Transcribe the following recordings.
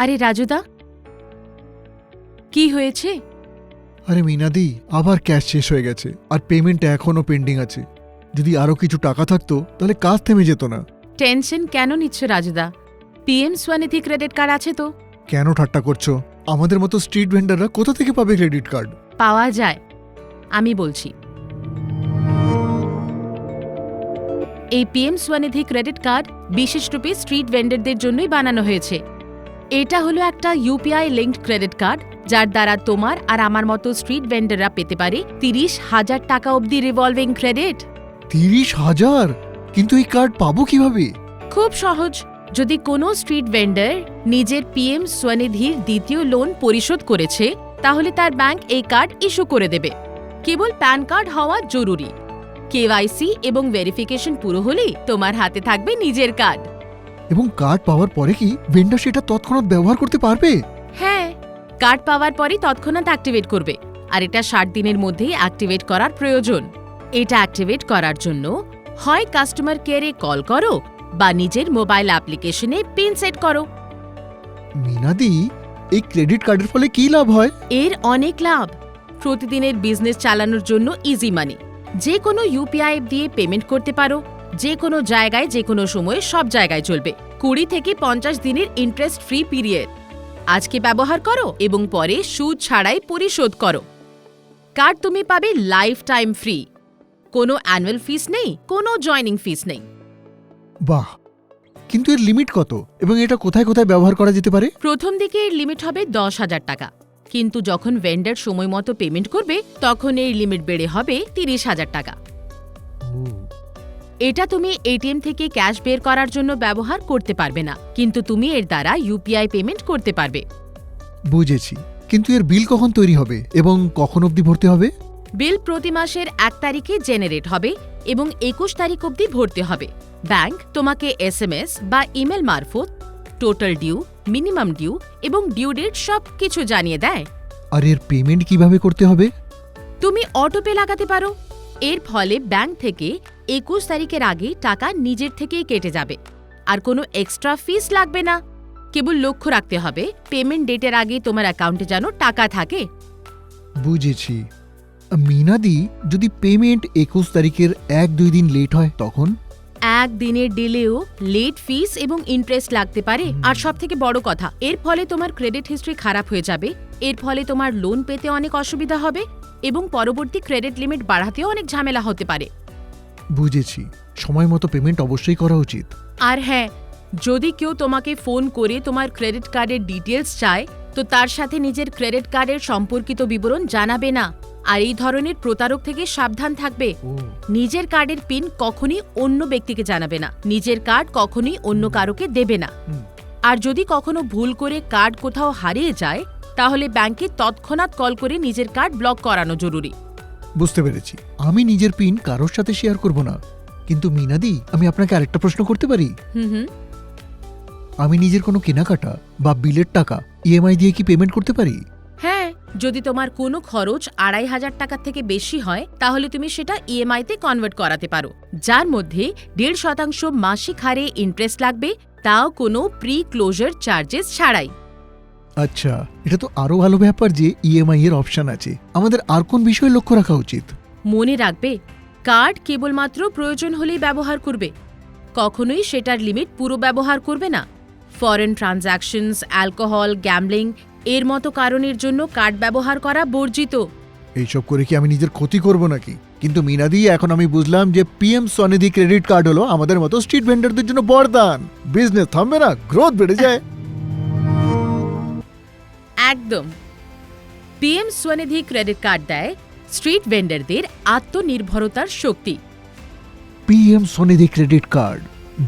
আরে রাজুদা, কি হয়েছে? আরে মিনাদি, আবার ক্যাশ শেষ হয়ে গেছে আর পেমেন্ট এখনো পেন্ডিং আছে। যদি আরো কিছু টাকা থাকতো তাহলে কাজ থেমে যেত না। টেনশন কেন নিচ্ছ রাজুদা? পিএম স্বনিধি ক্রেডিট কার্ড আছে তো। কেন ঠাট্টা করছো? আমাদের মতো স্ট্রিট ভেন্ডাররা কোথা থেকে পাবে ক্রেডিট কার্ড? পাওয়া যায়, আমি বলছি। এই পিএম স্বনিধি ক্রেডিট কার্ড বিশেষরূপে স্ট্রিট ভেন্ডারদের জন্যই বানানো হয়েছে। এটা হলো একটা ইউপিআই লিঙ্কড ক্রেডিট কার্ড, যার দ্বারা তোমার আর আমার মতো স্ট্রিট ভেন্ডাররা পেতে পারে 30,000 টাকা অবধি রিভলভিং ক্রেডিট। 30,000? কিন্তু এই কার্ড পাবো কিভাবে? খুব সহজ। যদি কোনো স্ট্রিট ভেন্ডার নিজের পিএম স্বনিধির দ্বিতীয় লোন পরিশোধ করেছে, তাহলে তার ব্যাংক এই কার্ড ইস্যু করে দেবে। কেবল প্যান কার্ড হওয়া জরুরি। কেওয়াইসি এবং ভেরিফিকেশন পুরো হলেই তোমার হাতে থাকবে নিজের কার্ড। এবং কার্ড পাওয়ার পরে কি ভেন্ডার সেটা তৎক্ষণাৎ ব্যবহার করতে পারবে? হ্যাঁ, কার্ড পাওয়ার পরই তৎক্ষণাৎ অ্যাক্টিভেট করবে। আর এটা 60 দিনের মধ্যেই অ্যাক্টিভেট করার প্রয়োজন। এটা অ্যাক্টিভেট করার জন্য হয় কাস্টমার কেয়ারে কল করো বা নিজের মোবাইল অ্যাপ্লিকেশনে পিন সেট করো। মিনাদি, এই ক্রেডিট কার্ডের ফলে কি লাভ হয়? এর অনেক লাভ। প্রতিদিনের বিজনেস চালানোর জন্য ইজি মানি। যে কোনো ইউপিআই দিয়ে পেমেন্ট করতে পারো। যে কোনো জায়গায় যে কোনো সময়ে সব জায়গায় চলবে। 20 থেকে 50 দিনের ইন্টারেস্ট ফ্রি পিরিয়ড। আজকে ব্যবহার করো এবং পরে সুদ ছাড়াই পরিশোধ করো। কার্ড তুমি পাবে লাইফ টাইম ফ্রি। কোনো অ্যানুয়াল ফিস নেই, কোনো জয়নিং ফিস নেই। বাহ! কিন্তু এর লিমিট কত এবং এটা কোথায় কোথায় ব্যবহার করা যেতে পারে? প্রথম দিকে এর লিমিট হবে 10,000 টাকা, কিন্তু যখন ভেন্ডার সময় মতো পেমেন্ট করবে তখন এই লিমিট বেড়ে হবে 30,000 টাকা। এটা তুমি এটিএম থেকে ক্যাশ বের করার জন্য ব্যবহার করতে পারবে না, কিন্তু তুমি এর দ্বারা ইউপিআই পেমেন্ট করতে পারবে। বুঝেছি। কিন্তু এর বিল কখন তৈরি হবে এবং কখন অবধি ভরতে হবে? বিল প্রতি মাসের 1 তারিখে জেনারেট হবে এবং 21 তারিখ অবধি ভরতে হবে। ব্যাংক তোমাকে এসএমএস বা ইমেল মারফত টোটাল ডিউ, মিনিমাম ডিউ এবং ডিউ ডেট সব কিছু জানিয়ে দেয়। আর এর পেমেন্ট কিভাবে করতে হবে? তুমি অটোপে লাগাতে পারো। এর ফলে ব্যাংক থেকে 21 তারিখের আগে টাকা নিজের থেকেই কেটে যাবে আর কোনো এক্সট্রা ফিস লাগবে না। কেবল লক্ষ্য রাখতে হবে পেমেন্ট ডেটের আগে তোমার অ্যাকাউন্টে যেন টাকা থাকে। বুঝেছি। মিনাদি, যদি পেমেন্ট 21 তারিখের 1-2 দিন লেট হয় তখন? একদিনের ডিলেও লেট ফিস এবং ইন্টারেস্ট লাগতে পারে। আর সবথেকে বড় কথা, এর ফলে তোমার ক্রেডিট হিস্ট্রি খারাপ হয়ে যাবে। এর ফলে তোমার লোন পেতে অনেক অসুবিধা হবে এবং পরবর্তী ক্রেডিট লিমিট বাড়াতেও অনেক ঝামেলা হতে পারে। বুঝেছি। সময় মতো পেমেন্ট অবশ্যই করা উচিত। আর হ্যাঁ, যদি কেউ তোমাকে ফোন করে তোমার ক্রেডিট কার্ডের ডিটেলস চায়, তো তার সাথে নিজের ক্রেডিট কার্ডের সম্পর্কিত বিবরণ জানাবে না। আর এই ধরনের প্রতারক থেকে সাবধান থাকবে। নিজের কার্ডের পিন কখনই অন্য ব্যক্তিকে জানাবে না। নিজের কার্ড কখনই অন্য কারোকে দেবে না। আর যদি কখনো ভুল করে কার্ড কোথাও হারিয়ে যায়, তাহলে ব্যাংকে তৎক্ষণাৎ কল করে নিজের কার্ড ব্লক করানো জরুরি। বুঝতে পেরেছি। আমি নিজের পিন কারোর সাথে শেয়ার করব না। কিন্তু মিনাদি, আমি আপনাকে আরেকটা প্রশ্ন করতে পারি? হুম। আমি নিজের কোনো কেনাকাটা বা বিলের টাকা ইএমআই দিয়ে কি পেমেন্ট করতে পারি? হ্যাঁ, যদি তোমার কোনো খরচ 2,500 টাকার থেকে বেশি হয়, তাহলে তুমি সেটা ইএমআইতে কনভার্ট করাতে পারো, যার মধ্যে 1.5% মাসিক হারে ইন্টারেস্ট লাগবে, তাও কোনো প্রি ক্লোজার চার্জেস ছাড়াই। আচ্ছা, এটা তো আরো ভালো ব্যাপার যে ইএমআই এর অপশন আছে। আমাদের আর কোন বিষয়ে লক্ষ্য রাখা উচিত? মনে রাখবে, কার্ড কেবলমাত্র প্রয়োজন হলেই ব্যবহার করবে। কখনোই সেটার লিমিট পুরো ব্যবহার করবে না। ফরেন ট্রানজ্যাকশনস, অ্যালকোহল, গ্যাম্বলিং এর মতো কারণের জন্য কার্ড ব্যবহার করা বর্জিত। এইসব করে কি আমি নিজের ক্ষতি করব নাকি? কিন্তু মিনাদি, এখন আমি বুঝলাম যে পিএম স্বনিধি ক্রেডিট কার্ড হলো আমাদের মতো স্ট্রিট ভেন্ডারদের জন্য বরদান। বিজনেস থামবে না, গ্রোথ বেড়ে যায়। একদম। পিএম স্বনিধি ক্রেডিট কার্ড দেয় স্ট্রিট ভেন্ডারদের আত্মনির্ভরতার শক্তি। PM Svanidhi credit card.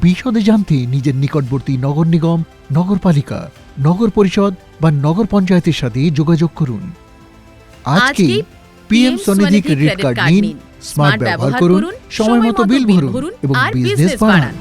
বিশদে জানতে নিজের নিকটবর্তী নগর নিগম, নগরপালিকা, নগর পরিষদ বা নগর পঞ্চায়েতের সাথে যোগাযোগ করুন। আজকে পিএম স্বনিধি ক্রেডিট কার্ড নিন, স্মার্ট ব্যবহার করুন, সময় মতো বিল ভরুন এবং বিজনেস বাড়ান।